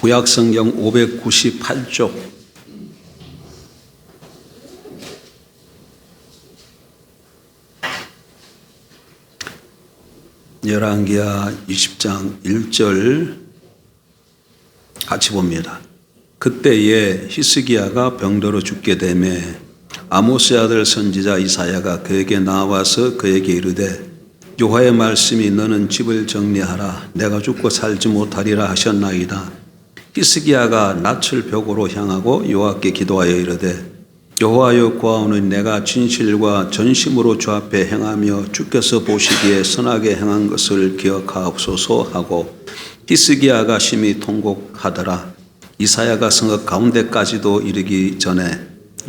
구약성경 598쪽 열왕기하 20장 1절 같이 봅니다. 그때에 히스기야가 병들어 죽게 되매 아모스의 아들 선지자 이사야가 그에게 나와서 그에게 이르되 여호와의 말씀이 너는 집을 정리하라 내가 죽고 살지 못하리라 하셨나이다. 히스기야가 낯을 벽으로 향하고 여호와께 기도하여 이르되 여호와여 구하오니 내가 진실과 전심으로 주 앞에 행하며 주께서 보시기에 선하게 행한 것을 기억하옵소서 하고 히스기야가 심히 통곡하더라. 이사야가 성읍 가운데까지도 이르기 전에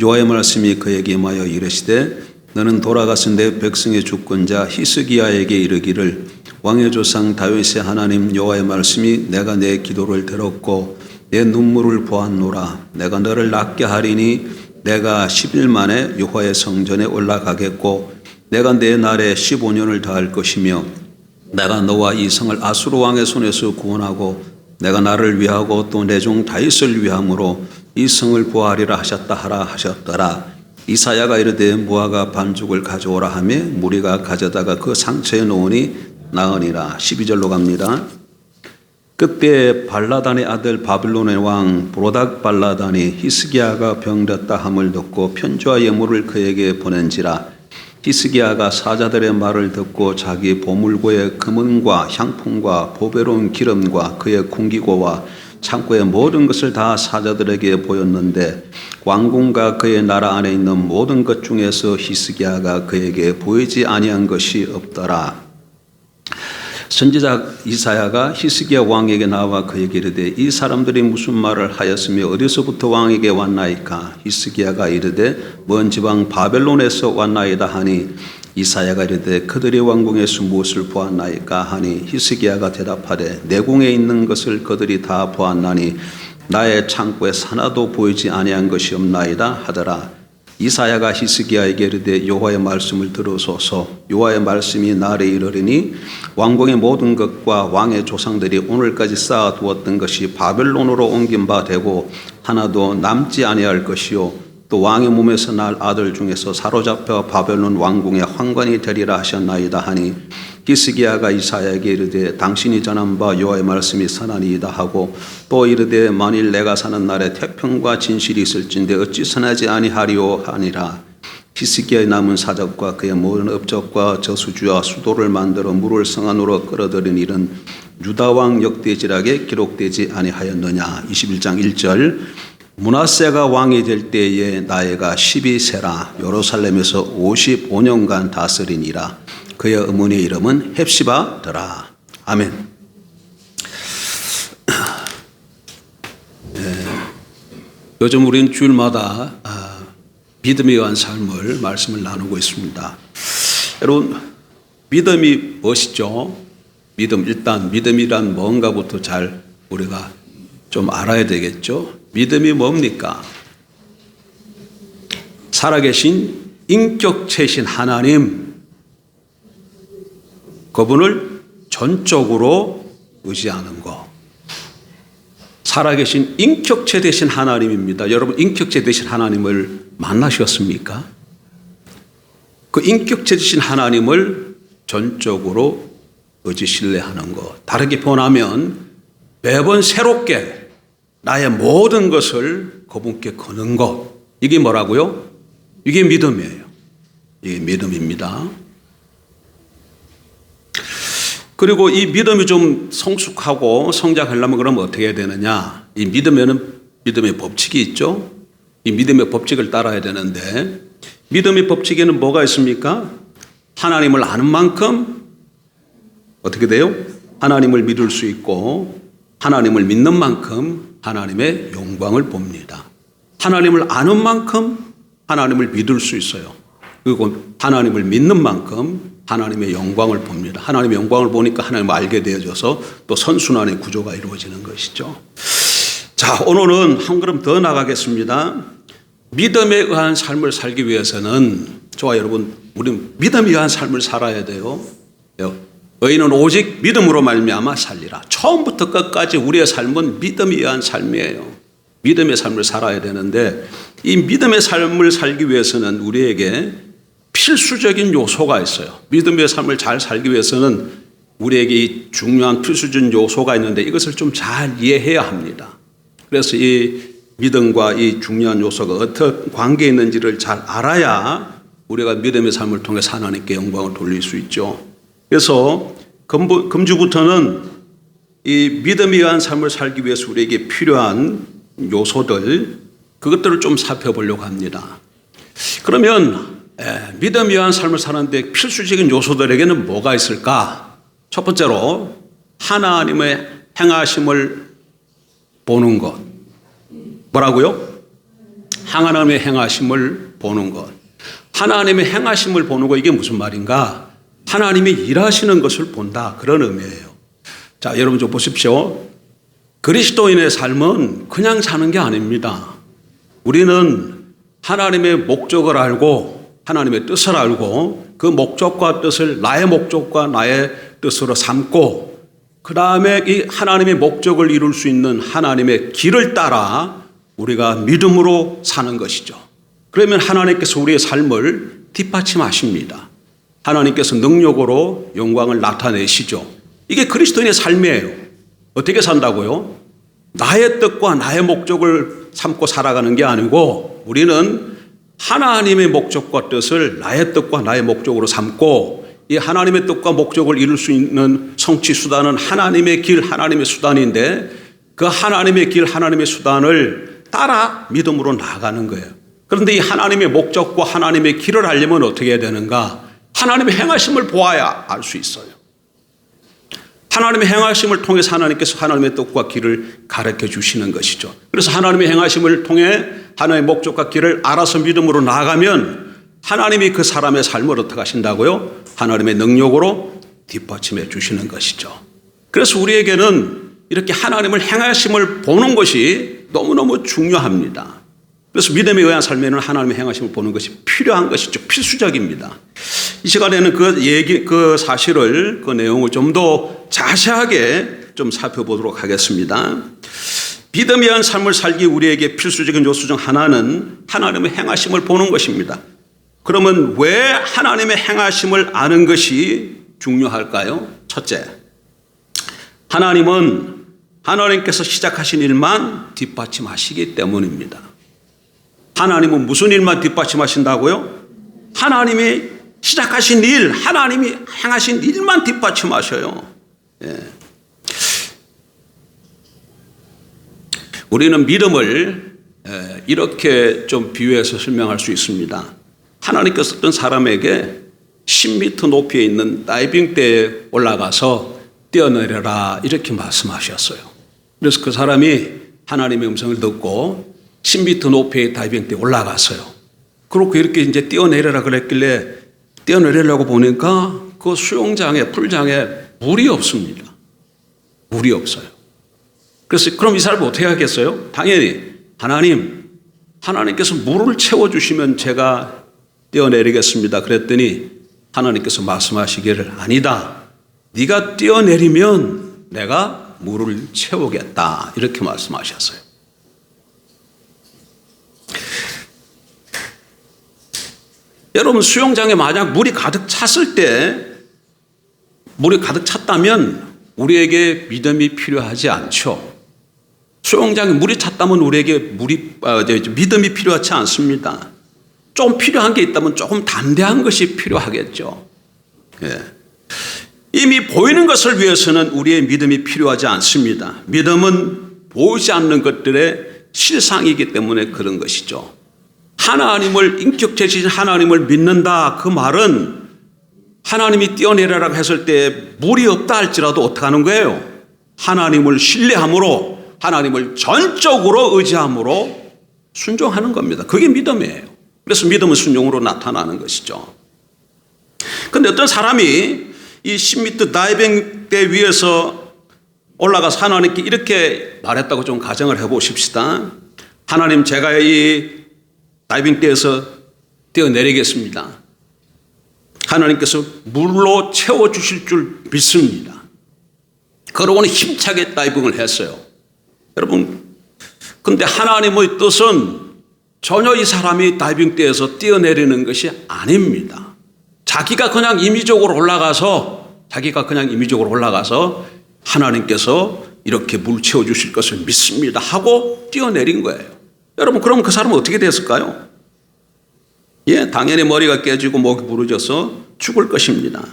여호와의 말씀이 그에게 임하여 이르시되 너는 돌아가서 내 백성의 주권자 히스기야에게 이르기를 왕의 조상 다윗의 하나님 여호와의 말씀이 내가 내 기도를 들었고 내 눈물을 보았노라. 내가 너를 낫게 하리니 내가 10일 만에 여호와의 성전에 올라가겠고 내가 내 날에 15년을 더할 것이며 내가 너와 이 성을 아수르 왕의 손에서 구원하고 내가 나를 위하고 또 내 종 다윗을 위함으로 이 성을 보호하리라 하셨다 하라 하셨더라. 이사야가 이르되 무화과 반죽을 가져오라 하며 무리가 가져다가 그 상처에 놓으니 나으니라. 12절로 갑니다. 그때 발라단의 아들 바빌론의 왕 브로닥 발라단이 히스기야가 병들었다 함을 듣고 편지와 예물을 그에게 보낸지라. 히스기야가 사자들의 말을 듣고 자기 보물고의 금은과 향품과 보배로운 기름과 그의 궁기고와 창고의 모든 것을 다 사자들에게 보였는데 왕궁과 그의 나라 안에 있는 모든 것 중에서 히스기야가 그에게 보이지 아니한 것이 없더라. 선지자 이사야가 히스기야 왕에게 나와 그에게 이르되 이 사람들이 무슨 말을 하였으며 어디서부터 왕에게 왔나이까? 히스기야가 이르되 먼 지방 바벨론에서 왔나이다 하니 이사야가 이르되 그들이 왕궁에서 무엇을 보았나이까 하니 히스기야가 대답하되 내 궁에 있는 것을 그들이 다 보았나니 나의 창고에 하나도 보이지 아니한 것이 없나이다 하더라. 이사야가 히스기야에게 이르되 여호와의 말씀을 들으소서. 여호와의 말씀이 나를 이르리니 왕궁의 모든 것과 왕의 조상들이 오늘까지 쌓아두었던 것이 바벨론으로 옮긴 바 되고 하나도 남지 아니할 것이요 또 왕의 몸에서 날 아들 중에서 사로잡혀 바벨론 왕궁의 환관이 되리라 하셨나이다 하니 히스기야가 이사야에게 이르되 당신이 전한 바 여호와의 말씀이 선하니이다 하고 또 이르되 만일 내가 사는 날에 태평과 진실이 있을진데 어찌 선하지 아니하리오 하니라. 히스기야의 남은 사적과 그의 모든 업적과 저수지와 수도를 만들어 물을 성 안으로 끌어들인 일은 유다왕 역대지락에 기록되지 아니하였느냐. 21장 1절 므낫세가 왕이 될 때에 나이가 12세라 예루살렘에서 55년간 다스리니라. 그의 어머니의 이름은 헵시바더라. 아멘. 요즘 우리는 주일마다 믿음에 의한 삶을 말씀을 나누고 있습니다. 여러분 믿음이 무엇이죠? 믿음, 일단 믿음이란 뭔가부터 잘 우리가 좀 알아야 되겠죠. 믿음이 뭡니까? 살아계신 인격체신 하나님, 그분을 전적으로 의지하는 것. 살아계신 인격체 되신 하나님입니다. 여러분 인격체 되신 하나님을 만나셨습니까? 그 인격체 되신 하나님을 전적으로 의지 신뢰하는 것. 다르게 표현하면 매번 새롭게 나의 모든 것을 그분께 거는 것. 이게 뭐라고요? 이게 믿음이에요. 이게 믿음입니다. 그리고 이 믿음이 좀 성숙하고 성장하려면 그러면 어떻게 해야 되느냐? 이 믿음에는 믿음의 법칙이 있죠. 이 믿음의 법칙을 따라야 되는데 믿음의 법칙에는 뭐가 있습니까? 하나님을 아는 만큼 어떻게 돼요? 하나님을 믿을 수 있고 하나님을 믿는 만큼 하나님의 영광을 봅니다. 하나님을 아는 만큼 하나님을 믿을 수 있어요. 그리고 하나님을 믿는 만큼 하나님의 영광을 봅니다. 하나님의 영광을 보니까 하나님을 알게 되어져서 또 선순환의 구조가 이루어지는 것이죠. 자, 오늘은 한 걸음 더 나가겠습니다. 믿음에 의한 삶을 살기 위해서는 저와 여러분, 우리는 믿음에 의한 삶을 살아야 돼요. 의인은 오직 믿음으로 말미암아 살리라. 처음부터 끝까지 우리의 삶은 믿음에 의한 삶이에요. 믿음의 삶을 살아야 되는데 이 믿음의 삶을 살기 위해서는 우리에게 필수적인 요소가 있어요. 믿음의 삶을 잘 살기 위해서는 우리에게 이 중요한 필수적인 요소가 있는데 이것을 좀 잘 이해해야 합니다. 그래서 이 믿음과 이 중요한 요소가 어떤 관계에 있는지를 잘 알아야 우리가 믿음의 삶을 통해서 하나님께 영광을 돌릴 수 있죠. 그래서 금주부터는 이 믿음에 의한 삶을 살기 위해서 우리에게 필요한 요소들, 그것들을 좀 살펴보려고 합니다. 그러면 믿음에 의한 삶을 사는데 필수적인 요소들에게는 뭐가 있을까? 첫 번째로 하나님의 행하심을 보는 것. 뭐라고요? 하나님의 행하심을 보는 것. 하나님의 행하심을 보는 것, 이게 무슨 말인가? 하나님이 일하시는 것을 본다, 그런 의미예요. 자, 여러분 좀 보십시오. 그리스도인의 삶은 그냥 사는 게 아닙니다. 우리는 하나님의 목적을 알고 하나님의 뜻을 알고 그 목적과 뜻을 나의 목적과 나의 뜻으로 삼고 그 다음에 이 하나님의 목적을 이룰 수 있는 하나님의 길을 따라 우리가 믿음으로 사는 것이죠. 그러면 하나님께서 우리의 삶을 뒷받침하십니다. 하나님께서 능력으로 영광을 나타내시죠. 이게 그리스도인의 삶이에요. 어떻게 산다고요? 나의 뜻과 나의 목적을 삼고 살아가는 게 아니고 우리는 하나님의 목적과 뜻을 나의 뜻과 나의 목적으로 삼고 이 하나님의 뜻과 목적을 이룰 수 있는 성취 수단은 하나님의 길, 하나님의 수단인데 그 하나님의 길, 하나님의 수단을 따라 믿음으로 나아가는 거예요. 그런데 이 하나님의 목적과 하나님의 길을 알려면 어떻게 해야 되는가? 하나님의 행하심을 보아야 알 수 있어요. 하나님의 행하심을 통해서 하나님께서 하나님의 뜻과 길을 가르쳐 주시는 것이죠. 그래서 하나님의 행하심을 통해 하나님의 목적과 길을 알아서 믿음으로 나아가면 하나님이 그 사람의 삶을 어떻게 하신다고요? 하나님의 능력으로 뒷받침해 주시는 것이죠. 그래서 우리에게는 이렇게 하나님을 행하심을 보는 것이 너무너무 중요합니다. 그래서 믿음에 의한 삶에는 하나님의 행하심을 보는 것이 필요한 것이죠. 필수적입니다. 이 시간에는 그 사실을, 그 내용을 좀 더 자세하게 좀 살펴보도록 하겠습니다. 믿음에 의한 삶을 살기 우리에게 필수적인 요소 중 하나는 하나님의 행하심을 보는 것입니다. 그러면 왜 하나님의 행하심을 아는 것이 중요할까요? 첫째, 하나님은 하나님께서 시작하신 일만 뒷받침하시기 때문입니다. 하나님은 무슨 일만 뒷받침하신다고요? 하나님이 시작하신 일, 하나님이 행하신 일만 뒷받침하셔요. 예. 우리는 믿음을 이렇게 좀 비유해서 설명할 수 있습니다. 하나님께서 어떤 사람에게 10m 높이에 있는 다이빙대에 올라가서 뛰어내려라 이렇게 말씀하셨어요. 그래서 그 사람이 하나님의 음성을 듣고 10m 높이의 다이빙대에 올라갔어요. 그렇고 이렇게 이제 뛰어내려라 그랬길래 뛰어내리려고 보니까 그 수영장에, 풀장에 물이 없습니다. 물이 없어요. 그래서 그럼 이 사람이 어떻게 하겠어요? 당연히 하나님께서 물을 채워주시면 제가 뛰어내리겠습니다. 그랬더니 하나님께서 말씀하시기를 아니다. 네가 뛰어내리면 내가 물을 채우겠다. 이렇게 말씀하셨어요. 여러분 수영장에 만약 물이 가득 찼을 때 물이 가득 찼다면 우리에게 믿음이 필요하지 않죠. 수영장에 물이 찼다면 우리에게 믿음이 필요하지 않습니다. 좀 필요한 게 있다면 조금 담대한 것이 필요하겠죠. 예. 이미 보이는 것을 위해서는 우리의 믿음이 필요하지 않습니다. 믿음은 보이지 않는 것들의 실상이기 때문에 그런 것이죠. 하나님을 인격체신 하나님을 믿는다 그 말은 하나님이 뛰어내려라고 했을 때 물이 없다 할지라도 어떻게 하는 거예요? 하나님을 신뢰함으로 하나님을 전적으로 의지함으로 순종하는 겁니다. 그게 믿음이에요. 그래서 믿음은 순종으로 나타나는 것이죠. 그런데 어떤 사람이 이 10m 다이빙대 위에서 올라가서 하나님께 이렇게 말했다고 좀 가정을 해보십시다. 하나님 제가 이 다이빙대에서 뛰어내리겠습니다. 하나님께서 물로 채워주실 줄 믿습니다. 그러고는 힘차게 다이빙을 했어요. 여러분, 근데 하나님의 뜻은 전혀 이 사람이 다이빙대에서 뛰어내리는 것이 아닙니다. 자기가 그냥 임의적으로 올라가서 하나님께서 이렇게 물 채워주실 것을 믿습니다 하고 뛰어내린 거예요. 여러분, 그럼 그 사람은 어떻게 됐을까요? 예, 당연히 머리가 깨지고 목이 부러져서 죽을 것입니다.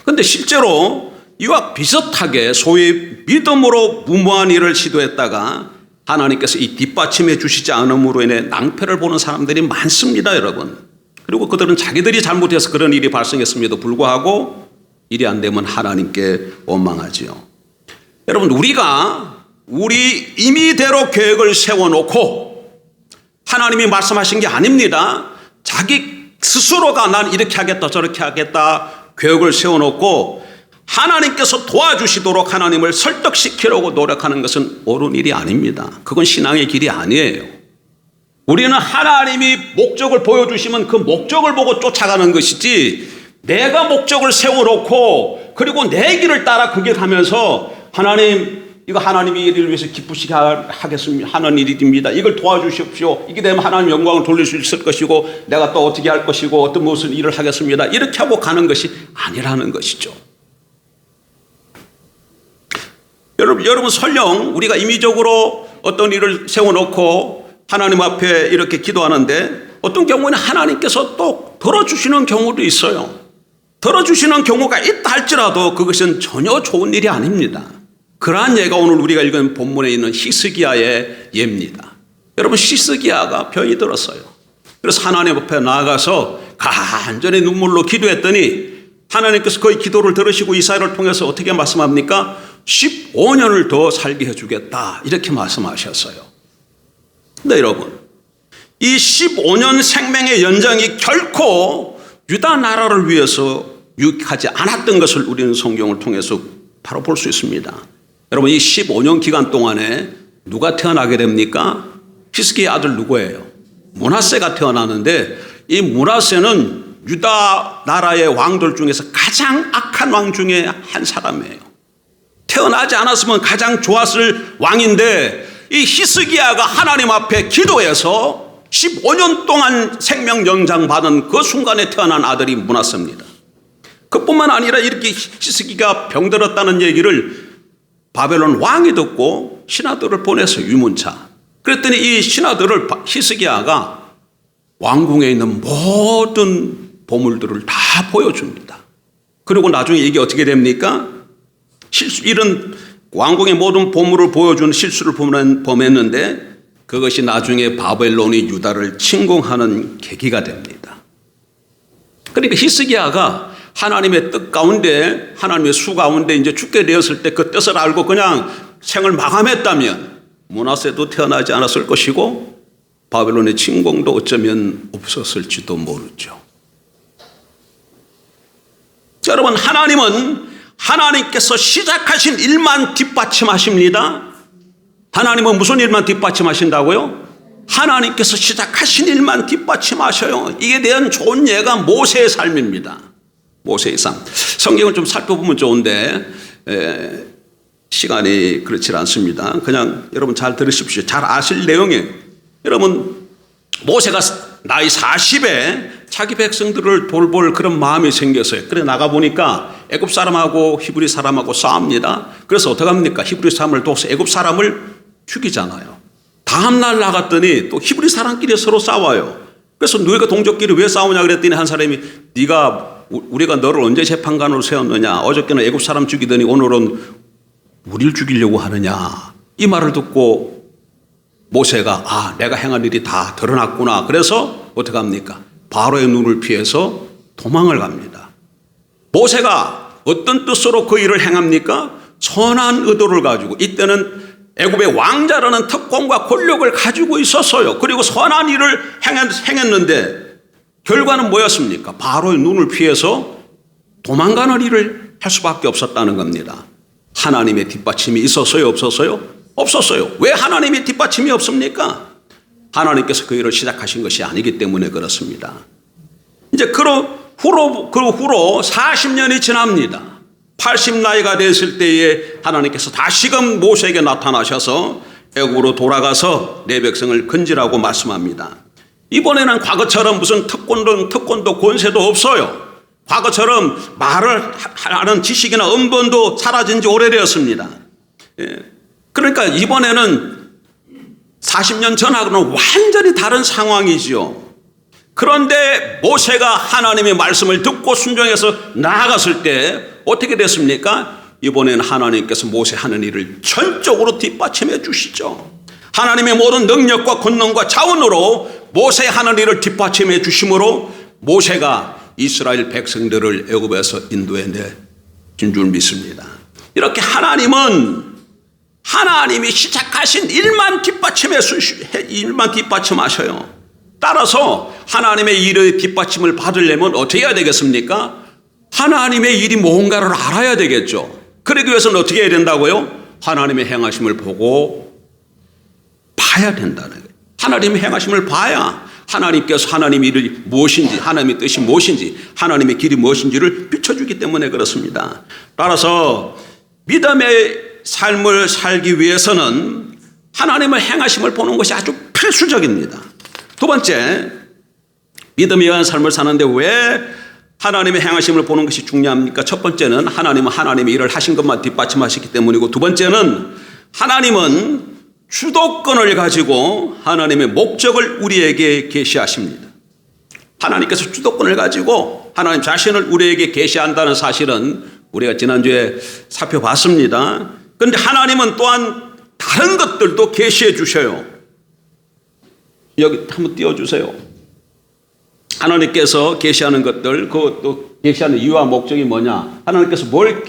그런데 실제로 이와 비슷하게 소위 믿음으로 무모한 일을 시도했다가 하나님께서 이 뒷받침해 주시지 않음으로 인해 낭패를 보는 사람들이 많습니다, 여러분. 그리고 그들은 자기들이 잘못해서 그런 일이 발생했음에도 불구하고 일이 안 되면 하나님께 원망하지요. 여러분, 우리가 우리 임의대로 계획을 세워놓고 하나님이 말씀하신 게 아닙니다. 자기 스스로가 난 이렇게 하겠다 저렇게 하겠다 계획을 세워놓고 하나님께서 도와주시도록 하나님을 설득시키려고 노력하는 것은 옳은 일이 아닙니다. 그건 신앙의 길이 아니에요. 우리는 하나님이 목적을 보여주시면 그 목적을 보고 쫓아가는 것이지, 내가 목적을 세워놓고 그리고 내 길을 따라 그 길 하면서 하나님, 이거 하나님이 이를 위해서 기쁘시게 하겠습니다 하는 일입니다. 이걸 도와주십시오. 이게 되면 하나님 영광을 돌릴 수 있을 것이고 내가 또 어떻게 할 것이고 어떤 무슨 일을 하겠습니다. 이렇게 하고 가는 것이 아니라는 것이죠. 여러분, 설령 우리가 임의적으로 어떤 일을 세워놓고 하나님 앞에 이렇게 기도하는데 어떤 경우는 하나님께서 또 들어주시는 경우도 있어요. 들어주시는 경우가 있다 할지라도 그것은 전혀 좋은 일이 아닙니다. 그러한 예가 오늘 우리가 읽은 본문에 있는 히스기야의 예입니다. 여러분, 히스기야가 병이 들었어요. 그래서 하나님 앞에 나아가서 간절히 눈물로 기도했더니 하나님께서 그의 기도를 들으시고 이사야를 통해서 어떻게 말씀합니까? 15년을 더 살게 해주겠다 이렇게 말씀하셨어요. 근데 여러분, 이 15년 생명의 연장이 결코 유다 나라를 위해서 유익하지 않았던 것을 우리는 성경을 통해서 바로 볼 수 있습니다. 여러분, 이 15년 기간 동안에 누가 태어나게 됩니까? 히스기야 아들 누구예요? 므낫세가 태어나는데 이 므낫세는 유다 나라의 왕들 중에서 가장 악한 왕 중에 한 사람이에요. 태어나지 않았으면 가장 좋았을 왕인데 이 히스기야가 하나님 앞에 기도해서 15년 동안 생명 연장 받은 그 순간에 태어난 아들이 므낫세입니다. 그뿐만 아니라 이렇게 히스기야가 병들었다는 얘기를 바벨론 왕이 듣고 신하들을 보내서 유문차. 그랬더니 이 신하들을 히스기야가 왕궁에 있는 모든 보물들을 다 보여줍니다. 그리고 나중에 이게 어떻게 됩니까? 이런 왕궁의 모든 보물을 보여준 실수를 범했는데 그것이 나중에 바벨론이 유다를 침공하는 계기가 됩니다. 그러니까 히스기야가 하나님의 뜻 가운데, 하나님의 수 가운데 이제 죽게 되었을 때 그 뜻을 알고 그냥 생을 마감했다면 므낫세도 태어나지 않았을 것이고 바벨론의 침공도 어쩌면 없었을지도 모르죠. 여러분, 하나님은 하나님께서 시작하신 일만 뒷받침하십니다. 하나님은 무슨 일만 뒷받침하신다고요? 하나님께서 시작하신 일만 뒷받침하셔요. 이에 대한 좋은 예가 모세의 삶입니다. 모세의 삶. 성경을 좀 살펴보면 좋은데 시간이 그렇지 않습니다. 그냥 여러분 잘 들으십시오. 잘 아실 내용이에요. 여러분, 모세가 나이 40에 자기 백성들을 돌볼 그런 마음이 생겼어요. 그래 나가보니까 애굽 사람하고 히브리 사람하고 싸웁니다. 그래서 어떻게 합니까? 히브리 사람을 둬서 애굽 사람을 죽이잖아요. 다음날 나갔더니 또 히브리 사람끼리 서로 싸워요. 그래서 너희가 동족끼리 왜 싸우냐 그랬더니 한 사람이 우리가 너를 언제 재판관으로 세웠느냐, 어저께는 애굽 사람 죽이더니 오늘은 우리를 죽이려고 하느냐, 이 말을 듣고 모세가 내가 행한 일이 다 드러났구나. 그래서 어떻게 합니까? 바로의 눈을 피해서 도망을 갑니다. 모세가 어떤 뜻으로 그 일을 행합니까? 선한 의도를 가지고, 이때는 애굽의 왕자라는 특권과 권력을 가지고 있었어요. 그리고 선한 일을 행했는데 결과는 뭐였습니까? 바로의 눈을 피해서 도망가는 일을 할 수밖에 없었다는 겁니다. 하나님의 뒷받침이 있었어요? 없었어요? 없었어요. 왜 하나님의 뒷받침이 하나님께서 그 일을 시작하신 것이 아니기 때문에 그렇습니다. 이제 그 후로 40년이 지납니다. 80 나이가 됐을 때에 하나님께서 다시금 모세에게 나타나셔서 애굽으로 돌아가서 내 백성을 건지라고 말씀합니다. 이번에는 과거처럼 무슨 특권도 권세도 없어요. 과거처럼 말을 하는 지식이나 언변도 사라진 지 오래되었습니다. 그러니까 이번에는 40년 전하고는 완전히 다른 상황이지요. 그런데 모세가 하나님의 말씀을 듣고 순종해서 나아갔을 때 어떻게 됐습니까? 이번에는 하나님께서 모세 하는 일을 전적으로 뒷받침해 주시죠. 하나님의 모든 능력과 권능과 자원으로 모세 하는 일을 뒷받침해 주심으로 모세가 이스라엘 백성들을 애굽에서 인도해낸 줄 믿습니다. 이렇게 하나님이 시작하신 일만 뒷받침하셔요. 따라서 하나님의 일의 뒷받침을 받으려면 어떻게 해야 되겠습니까? 하나님의 일이 뭔가를 알아야 되겠죠. 그러기 위해서는 어떻게 해야 된다고요? 하나님의 행하심을 보고 봐야 된다는 거예요. 하나님의 행하심을 봐야 하나님께서 하나님의 일이 무엇인지, 하나님의 뜻이 무엇인지, 하나님의 길이 무엇인지를 비춰주기 때문에 그렇습니다. 따라서 믿음의 삶을 살기 위해서는 하나님의 행하심을 보는 것이 아주 필수적입니다. 두 번째, 믿음에 의한 삶을 사는데 왜 하나님의 행하심을 보는 것이 중요합니까? 첫 번째는 하나님은 하나님의 일을 하신 것만 뒷받침하셨기 때문이고, 두 번째는 하나님은 주도권을 가지고 하나님의 목적을 우리에게 계시하십니다. 하나님께서 주도권을 가지고 하나님 자신을 우리에게 계시한다는 사실은 우리가 지난주에 살펴봤습니다. 그런데 하나님은 또한 다른 것들도 계시해 주셔요. 여기 한번 띄워주세요. 하나님께서 계시하는 것들, 그것도 계시하는 이유와 목적이 뭐냐? 하나님께서 뭘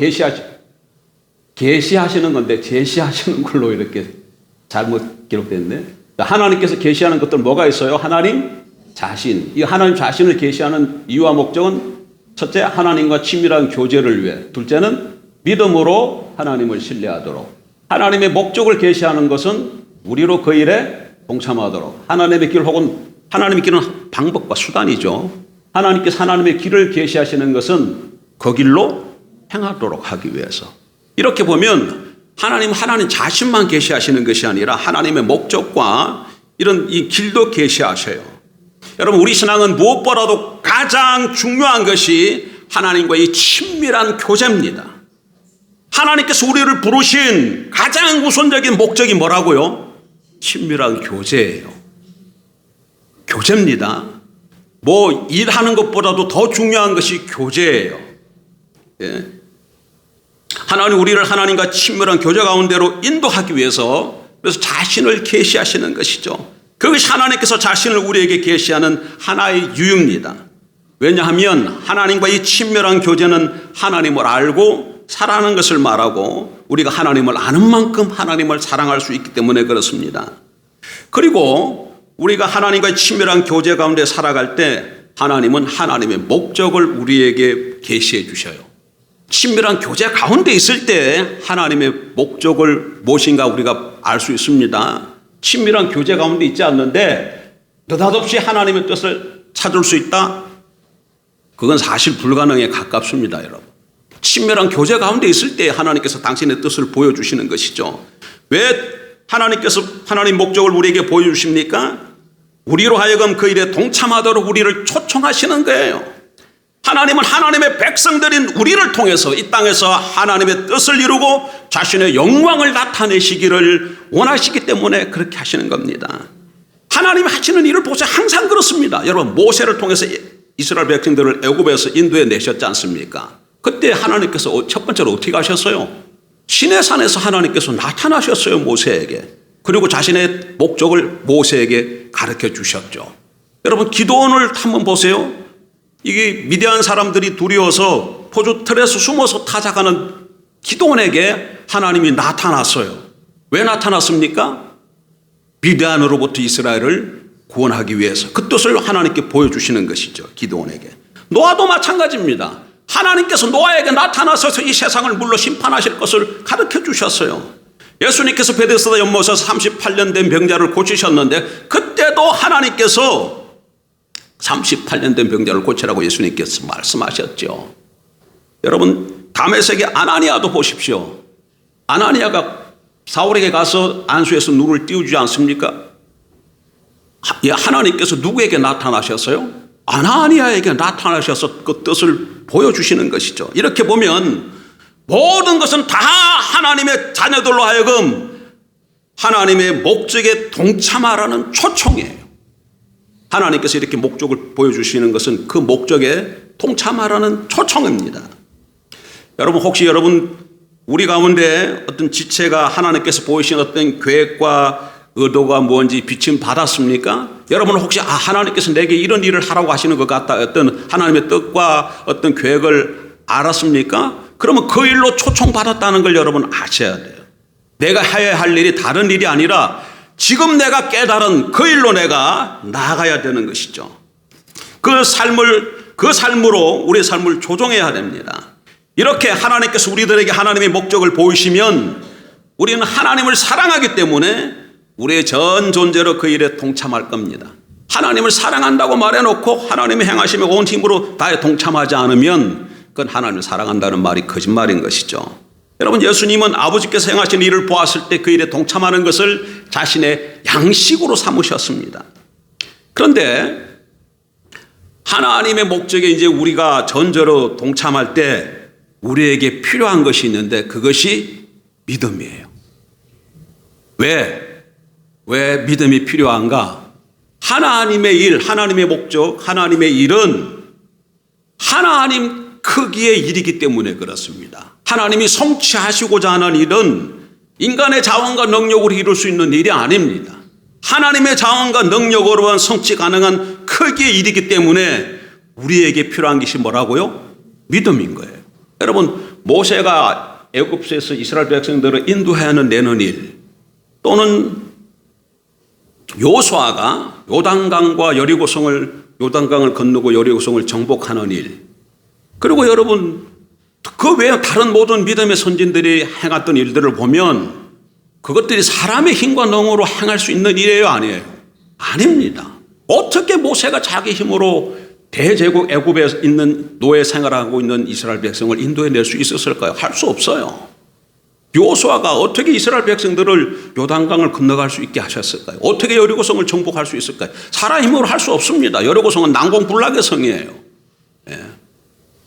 계시하시는 건데 제시하시는 걸로 이렇게 잘못 기록됐네. 하나님께서 계시하는 것들 뭐가 있어요? 하나님 자신. 이 하나님 자신을 계시하는 이유와 목적은 첫째, 하나님과 친밀한 교제를 위해. 둘째는 믿음으로 하나님을 신뢰하도록. 하나님의 목적을 계시하는 것은 우리로 그 일에 동참하도록. 하나님의 길 혹은 하나님의 길은 방법과 수단이죠. 하나님께서 하나님의 길을 계시하시는 것은 그 길로 행하도록 하기 위해서. 이렇게 보면 하나님 자신만 계시하시는 것이 아니라 하나님의 목적과 이런 이 길도 계시하셔요. 여러분, 우리 신앙은 무엇보다도 가장 중요한 것이 하나님과의 친밀한 교제입니다. 하나님께서 우리를 부르신 가장 우선적인 목적이 뭐라고요? 친밀한 교제예요. 교제입니다. 뭐 일하는 것보다도 더 중요한 것이 교제예요. 예. 하나님 우리를 하나님과 친밀한 교제 가운데로 인도하기 위해서 그래서 자신을 계시하시는 것이죠. 그것이 하나님께서 자신을 우리에게 계시하는 하나의 이유입니다. 왜냐하면 하나님과의 친밀한 교제는 하나님을 알고 사랑하는 것을 말하고 우리가 하나님을 아는 만큼 하나님을 사랑할 수 있기 때문에 그렇습니다. 그리고 우리가 하나님과의 친밀한 교제 가운데 살아갈 때 하나님은 하나님의 목적을 우리에게 계시해 주셔요. 친밀한 교제 가운데 있을 때 하나님의 목적을 무엇인가 우리가 알 수 있습니다. 친밀한 교제 가운데 있지 않는데 느닷없이 하나님의 뜻을 찾을 수 있다? 그건 사실 불가능에 가깝습니다, 여러분. 친밀한 교제 가운데 있을 때 하나님께서 당신의 뜻을 보여주시는 것이죠. 왜 하나님께서 하나님 목적을 우리에게 보여주십니까? 우리로 하여금 그 일에 동참하도록 우리를 초청하시는 거예요. 하나님은 하나님의 백성들인 우리를 통해서 이 땅에서 하나님의 뜻을 이루고 자신의 영광을 나타내시기를 원하시기 때문에 그렇게 하시는 겁니다. 하나님이 하시는 일을 보세요. 항상 그렇습니다. 여러분, 모세를 통해서 이스라엘 백성들을 애굽에서 인도해 내셨지 않습니까? 그때 하나님께서 첫 번째로 어떻게 하셨어요? 시내산에서 하나님께서 나타나셨어요, 모세에게. 그리고 자신의 목적을 모세에게 가르쳐 주셨죠. 여러분, 기도원을 한번 보세요. 이게 미디안 사람들이 두려워서 포주 틀에서 숨어서 타작하는 기도원에게 하나님이 나타났어요. 왜 나타났습니까? 미디안으로부터 이스라엘을 구원하기 위해서 그 뜻을 하나님께 보여주시는 것이죠. 기도원에게. 노아도 마찬가지입니다. 하나님께서 노아에게 나타나셔서 이 세상을 물로 심판하실 것을 가르쳐 주셨어요. 예수님께서 베데스다 연못에서 38년 된 병자를 고치셨는데 그때도 하나님께서 38년 된 병자를 고치라고 예수님께서 말씀하셨죠. 여러분, 다메섹의 아나니아도 보십시오. 아나니아가 사울에게 가서 안수에서 눈을 띄우지 않습니까? 하나님께서 누구에게 나타나셨어요? 아나니아에게 나타나셔서 그 뜻을 보여주시는 것이죠. 이렇게 보면 모든 것은 다 하나님의 자녀들로 하여금 하나님의 목적에 동참하라는 초청이에요. 하나님께서 이렇게 목적을 보여주시는 것은 그 목적에 동참하라는 초청입니다. 여러분, 혹시 우리 가운데 어떤 지체가 하나님께서 보이신 어떤 계획과 의도가 뭔지 비침 받았습니까? 여러분은 혹시 하나님께서 내게 이런 일을 하라고 하시는 것 같다, 어떤 하나님의 뜻과 어떤 계획을 알았습니까? 그러면 그 일로 초청받았다는 걸 여러분 아셔야 돼요. 내가 해야 할 일이 다른 일이 아니라 지금 내가 깨달은 그 일로 내가 나아가야 되는 것이죠. 그 삶으로 우리의 삶을 조종해야 됩니다. 이렇게 하나님께서 우리들에게 하나님의 목적을 보이시면 우리는 하나님을 사랑하기 때문에 우리의 전 존재로 그 일에 동참할 겁니다. 하나님을 사랑한다고 말해놓고 하나님의 행하심에 온 힘으로 다에 동참하지 않으면 그건 하나님을 사랑한다는 말이 거짓말인 것이죠. 여러분, 예수님은 아버지께서 행하신 일을 보았을 때 그 일에 동참하는 것을 자신의 양식으로 삼으셨습니다. 그런데 하나님의 목적에 이제 우리가 전적으로 동참할 때 우리에게 필요한 것이 있는데 그것이 믿음이에요. 왜 믿음이 필요한가? 하나님의 일, 하나님의 목적, 하나님의 일은 하나님 크기의 일이기 때문에 그렇습니다. 하나님이 성취하시고자 하는 일은 인간의 자원과 능력으로 이룰 수 있는 일이 아닙니다. 하나님의 자원과 능력으로만 성취 가능한 크기의 일이기 때문에 우리에게 필요한 것이 뭐라고요? 믿음인 거예요. 여러분, 모세가 애굽에서 이스라엘 백성들을 인도해내는 일, 또는 요수아가 요단강과 요단강을 건너고 여리고성을 정복하는 일, 그리고 여러분 그 외에 다른 모든 믿음의 선진들이 행했던 일들을 보면 그것들이 사람의 힘과 능으로 행할 수 있는 일이에요, 아니에요? 아닙니다. 어떻게 모세가 자기 힘으로 대제국 애굽에 있는 노예 생활하고 있는 이스라엘 백성을 인도해낼 수 있었을까요? 할 수 없어요. 요수아가 어떻게 이스라엘 백성들을 요단강을 건너갈 수 있게 하셨을까요? 어떻게 여리고성을 정복할 수 있을까요? 사람 힘으로 할 수 없습니다. 여리고성은 난공불락의 성이에요.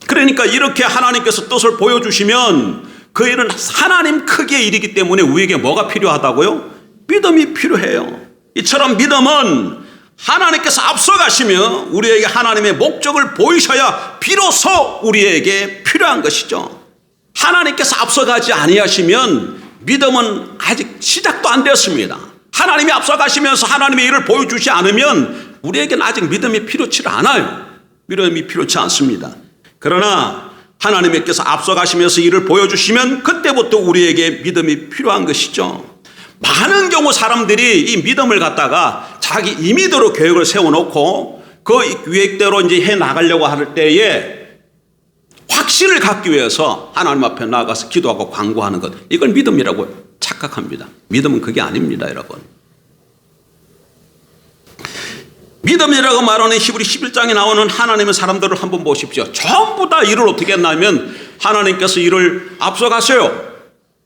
그러니까 이렇게 하나님께서 뜻을 보여주시면 그 일은 하나님 크기의 일이기 때문에 우리에게 뭐가 필요하다고요? 믿음이 필요해요. 이처럼 믿음은 하나님께서 앞서가시며 우리에게 하나님의 목적을 보이셔야 비로소 우리에게 필요한 것이죠. 하나님께서 앞서가지 아니하시면 믿음은 아직 시작도 안 되었습니다. 하나님이 앞서가시면서 하나님의 일을 보여주지 않으면 우리에게는 아직 믿음이 필요치 않아요. 믿음이 필요치 않습니다. 그러나 하나님께서 앞서가시면서 일을 보여주시면 그때부터 우리에게 믿음이 필요한 것이죠. 많은 경우 사람들이 이 믿음을 갖다가 자기 임의대로 계획을 세워놓고 그 계획대로 이제 해 나가려고 할 때에 확신을 갖기 위해서 하나님 앞에 나가서 기도하고 간구하는 것, 이걸 믿음이라고 착각합니다. 믿음은 그게 아닙니다, 여러분. 믿음이라고 말하는 히브리 11장에 나오는 하나님의 사람들을 한번 보십시오. 전부 다 일을 어떻게 했냐면 하나님께서 일을 앞서가세요.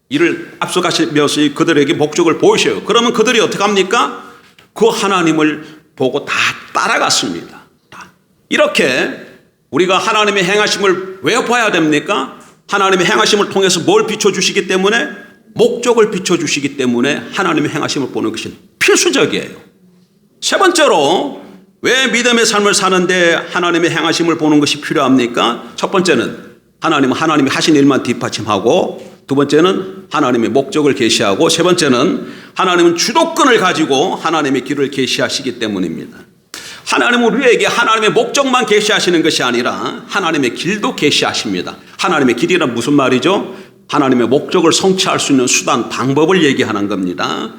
일을 앞서가시면서 그들에게 목적을 보이셔요. 그러면 그들이 어떻게 합니까? 그 하나님을 보고 다 따라갔습니다. 이렇게 우리가 하나님의 행하심을 왜 봐야 됩니까? 하나님의 행하심을 통해서 뭘 비춰주시기 때문에? 목적을 비춰주시기 때문에 하나님의 행하심을 보는 것이 필수적이에요. 세 번째로 왜 믿음의 삶을 사는데 하나님의 행하심을 보는 것이 필요합니까? 첫 번째는 하나님이 하신 일만 뒷받침하고, 두 번째는 하나님의 목적을 계시하고, 세 번째는 하나님은 주도권을 가지고 하나님의 길을 계시하시기 때문입니다. 하나님은 우리에게 하나님의 목적만 계시하시는 것이 아니라 하나님의 길도 계시하십니다. 하나님의 길이란 무슨 말이죠? 하나님의 목적을 성취할 수 있는 수단, 방법을 얘기하는 겁니다.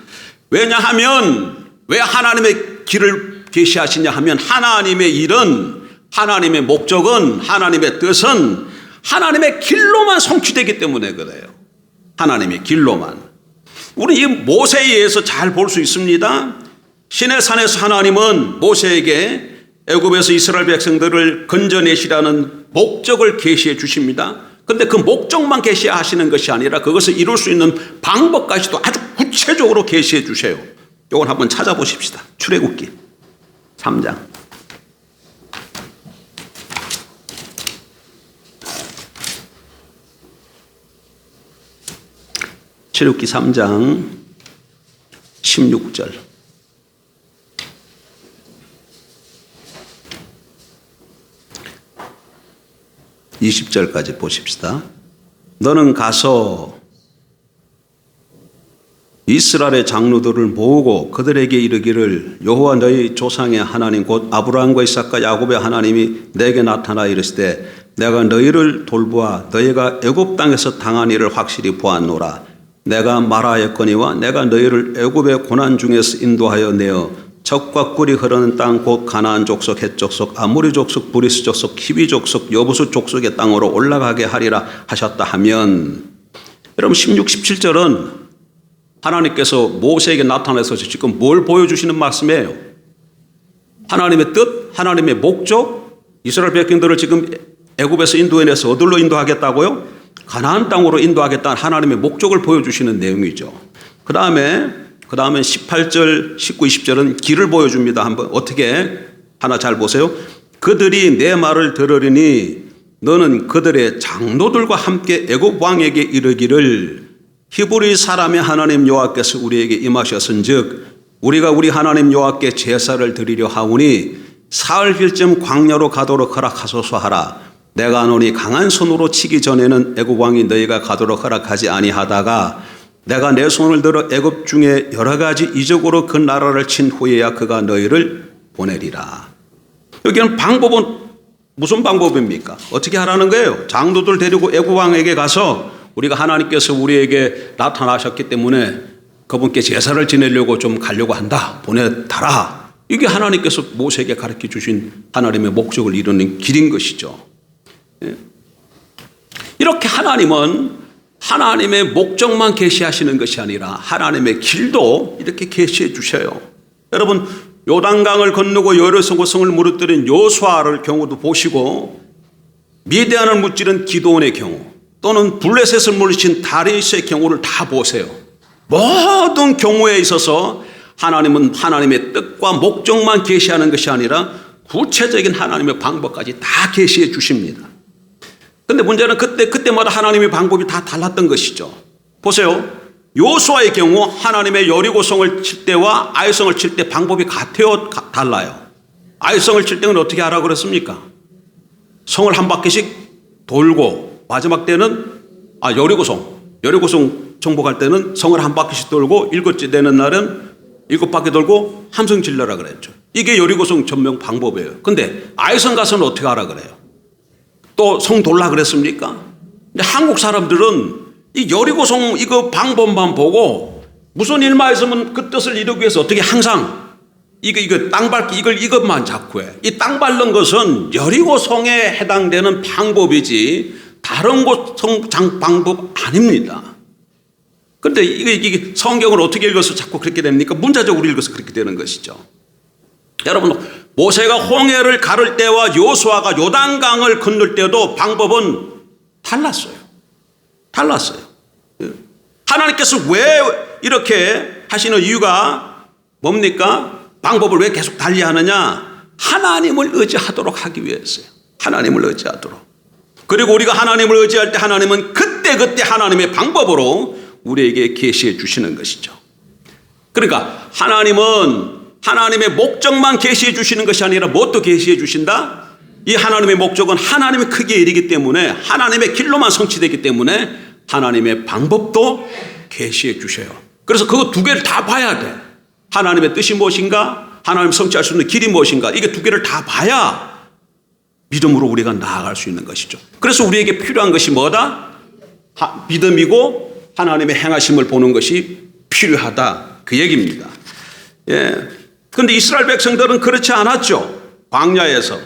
왜냐하면 왜 하나님의 길을 계시하시냐 하면 하나님의 일은, 하나님의 목적은, 하나님의 뜻은 하나님의 길로만 성취되기 때문에 그래요. 하나님의 길로만. 우리 이 모세에 의해서 잘 볼 수 있습니다. 시내산에서 하나님은 모세에게 애굽에서 이스라엘 백성들을 건져내시라는 목적을 계시해 주십니다. 그런데 그 목적만 계시하시는 것이 아니라 그것을 이룰 수 있는 방법까지도 아주 구체적으로 계시해 주세요. 이걸 한번 찾아보십시다. 출애굽기 3장. 출애굽기 3장 16절. 20절까지 보십시다. 너는 가서 이스라엘의 장로들을 모으고 그들에게 이르기를 여호와 너희 조상의 하나님 곧 아브라함과 이삭과 야곱의 하나님이 내게 나타나 이르시되 내가 너희를 돌보아 너희가 애굽 땅에서 당한 일을 확실히 보았노라. 내가 말하였거니와 내가 너희를 애굽의 고난 중에서 인도하여 내어 적과 꿀이 흐르는 땅 곧 가나안 족속, 헷 족속, 아모리 족속, 브리스 족속, 히비 족속, 여부수 족속의 땅으로 올라가게 하리라 하셨다 하면, 여러분 16, 17절은 하나님께서 모세에게 나타나서 지금 뭘 보여주시는 말씀이에요? 하나님의 뜻, 하나님의 목적, 이스라엘 백성들을 지금 애굽에서 인도해내서 어디로 인도하겠다고요? 가나안 땅으로 인도하겠다는 하나님의 목적을 보여주시는 내용이죠. 그 다음에 18절, 19, 20절은 길을 보여줍니다. 한번 어떻게 하나 잘 보세요. 그들이 내 말을 들으리니 너는 그들의 장로들과 함께 애굽 왕에게 이르기를 히브리 사람의 하나님 여호와께서 우리에게 임하셨은즉 우리가 우리 하나님 여호와께 제사를 드리려 하오니 사흘길쯤 광야로 가도록 허락하소서 하라. 내가 아노니 강한 손으로 치기 전에는 애굽 왕이 너희가 가도록 허락하지 아니하다가 내가 내 손을 들어 애굽 중에 여러 가지 이적으로 그 나라를 친 후에야 그가 너희를 보내리라. 여기는 방법은 무슨 방법입니까? 어떻게 하라는 거예요? 장로들 데리고 애굽 왕에게 가서 우리가 하나님께서 우리에게 나타나셨기 때문에 그분께 제사를 지내려고 좀 가려고 한다. 보내달라. 이게 하나님께서 모세에게 가르쳐 주신 하나님의 목적을 이루는 길인 것이죠. 이렇게 하나님은 하나님의 목적만 계시하시는 것이 아니라 하나님의 길도 이렇게 계시해 주셔요. 여러분 요단강을 건너고 여리고성을 무너뜨린 여호수아를 경우도 보시고 미디안을 무찌른 기도원의 경우 또는 블레셋을 물리친 다윗의 경우를 다 보세요. 모든 경우에 있어서 하나님은 하나님의 뜻과 목적만 계시하는 것이 아니라 구체적인 하나님의 방법까지 다 계시해 주십니다. 근데 문제는 그때마다 하나님의 방법이 다 달랐던 것이죠. 보세요. 여호수아의 경우 하나님의 여리고성을 칠 때와 아이성을 칠 때 방법이 달라요. 아이성을 칠 때는 어떻게 하라고 그랬습니까? 성을 한 바퀴씩 돌고 마지막 때는 여리고성 정복할 때는 성을 한 바퀴씩 돌고 일곱째 되는 날은 7바퀴 돌고 함성 질러라 그랬죠. 이게 여리고성 전명 방법이에요. 근데 아이성 가서는 어떻게 하라 그래요? 또 성 돌라 그랬습니까? 근데 한국 사람들은 이 여리고성 이거 방법만 보고 무슨 일만 있으면 그 뜻을 이루기 위해서 어떻게 항상 이거 땅 밟기 이것만 자꾸 해. 이 땅 밟는 것은 여리고성에 해당되는 방법이지 다른 곳 성장 방법 아닙니다. 그런데 이게 성경을 어떻게 읽어서 자꾸 그렇게 됩니까? 문자적으로 읽어서 그렇게 되는 것이죠. 여러분 모세가 홍해를 가를 때와 여호수아가 요단강을 건널 때도 방법은 달랐어요. 하나님께서 왜 이렇게 하시는 이유가 뭡니까? 방법을 왜 계속 달리하느냐? 하나님을 의지하도록 하기 위해서요. 하나님을 의지하도록. 그리고 우리가 하나님을 의지할 때 하나님은 그때 하나님의 방법으로 우리에게 계시해 주시는 것이죠. 그러니까 하나님은 하나님의 목적만 계시해 주시는 것이 아니라 무엇도 계시해 주신다? 이 하나님의 목적은 하나님의 크기에 이르기 때문에 하나님의 길로만 성취되기 때문에 하나님의 방법도 계시해 주셔요. 그래서 그거 두 개를 다 봐야 돼. 하나님의 뜻이 무엇인가? 하나님 성취할 수 있는 길이 무엇인가? 이게 두 개를 다 봐야 믿음으로 우리가 나아갈 수 있는 것이죠. 그래서 우리에게 필요한 것이 뭐다? 믿음이고 하나님의 행하심을 보는 것이 필요하다. 그 얘기입니다. 예. 근데 이스라엘 백성들은 그렇지 않았죠. 광야에서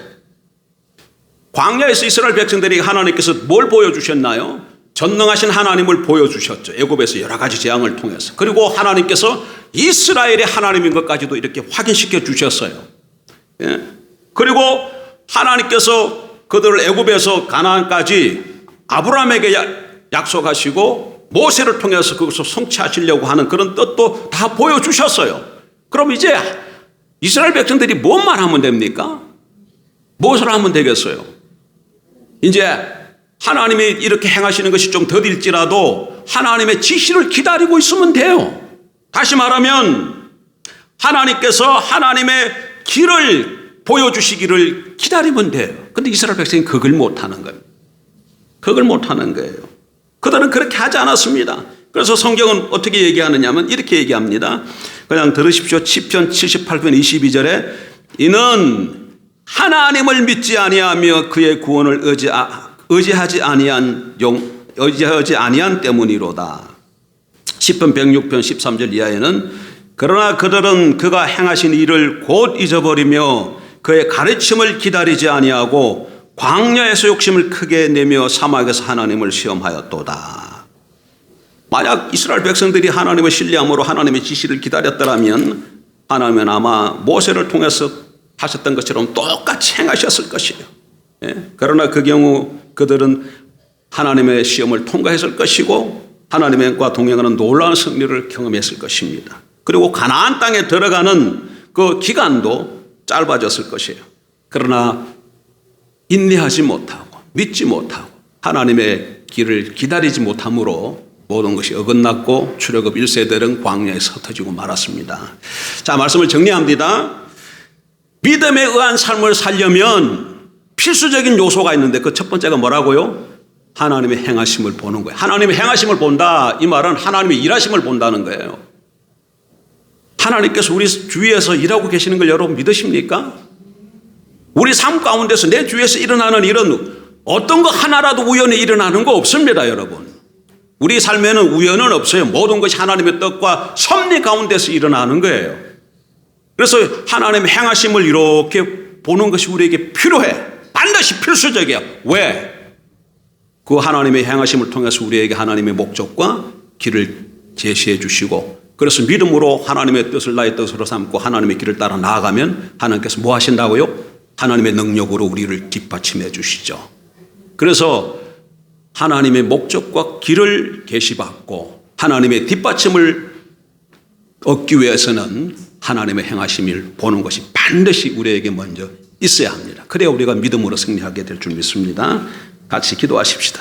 이스라엘 백성들이 하나님께서 뭘 보여주셨나요? 전능하신 하나님을 보여주셨죠. 애굽에서 여러 가지 재앙을 통해서. 그리고 하나님께서 이스라엘의 하나님인 것까지도 이렇게 확인시켜 주셨어요. 예. 그리고 하나님께서 그들을 애굽에서 가나안까지 아브라함에게 약속하시고 모세를 통해서 그것을 성취하시려고 하는 그런 뜻도 다 보여주셨어요. 그럼 이제 이스라엘 백성들이 뭔만 하면 됩니까? 무엇을 하면 되겠어요? 이제 하나님이 이렇게 행하시는 것이 좀 더딜지라도 하나님의 지시를 기다리고 있으면 돼요. 다시 말하면 하나님께서 하나님의 길을 보여주시기를 기다리면 돼요. 그런데 이스라엘 백성이 그걸 못하는 거예요. 그걸 못하는 거예요. 그들은 그렇게 하지 않았습니다. 그래서 성경은 어떻게 얘기하느냐면 이렇게 얘기합니다. 그냥 들으십시오. 시편 78편 22절에 이는 하나님을 믿지 아니하며 그의 구원을 의지하지 아니한 때문이로다. 시편 106편 13절 이하에는 그러나 그들은 그가 행하신 일을 곧 잊어버리며 그의 가르침을 기다리지 아니하고 광야에서 욕심을 크게 내며 사막에서 하나님을 시험하였도다. 만약 이스라엘 백성들이 하나님을 신뢰함으로 하나님의 지시를 기다렸더라면 하나님은 아마 모세를 통해서 하셨던 것처럼 똑같이 행하셨을 것이에요. 그러나 그 경우 그들은 하나님의 시험을 통과했을 것이고 하나님과 동행하는 놀라운 승리를 경험했을 것입니다. 그리고 가나안 땅에 들어가는 그 기간도 짧아졌을 것이에요. 그러나 인내하지 못하고 믿지 못하고 하나님의 길을 기다리지 못함으로 모든 것이 어긋났고 출애굽 1세들은 광야에서 흩어지고 말았습니다. 자, 말씀을 정리합니다. 믿음에 의한 삶을 살려면 필수적인 요소가 있는데 그 첫 번째가 뭐라고요? 하나님의 행하심을 보는 거예요. 하나님의 행하심을 본다. 이 말은 하나님의 일하심을 본다는 거예요. 하나님께서 우리 주위에서 일하고 계시는 걸 여러분 믿으십니까? 우리 삶 가운데서 내 주위에서 일어나는 일은 어떤 거 하나라도 우연히 일어나는 거 없습니다, 여러분. 우리 삶에는 우연은 없어요. 모든 것이 하나님의 뜻과 섭리 가운데서 일어나는 거예요. 그래서 하나님의 행하심을 이렇게 보는 것이 우리에게 필요해. 반드시 필수적이야. 왜? 그 하나님의 행하심을 통해서 우리에게 하나님의 목적과 길을 제시해 주시고 그래서 믿음으로 하나님의 뜻을 나의 뜻으로 삼고 하나님의 길을 따라 나아가면 하나님께서 뭐 하신다고요? 하나님의 능력으로 우리를 뒷받침해 주시죠. 그래서 하나님의 목적과 길을 계시받고 하나님의 뒷받침을 얻기 위해서는 하나님의 행하심을 보는 것이 반드시 우리에게 먼저 있어야 합니다. 그래야 우리가 믿음으로 승리하게 될 줄 믿습니다. 같이 기도하십시다.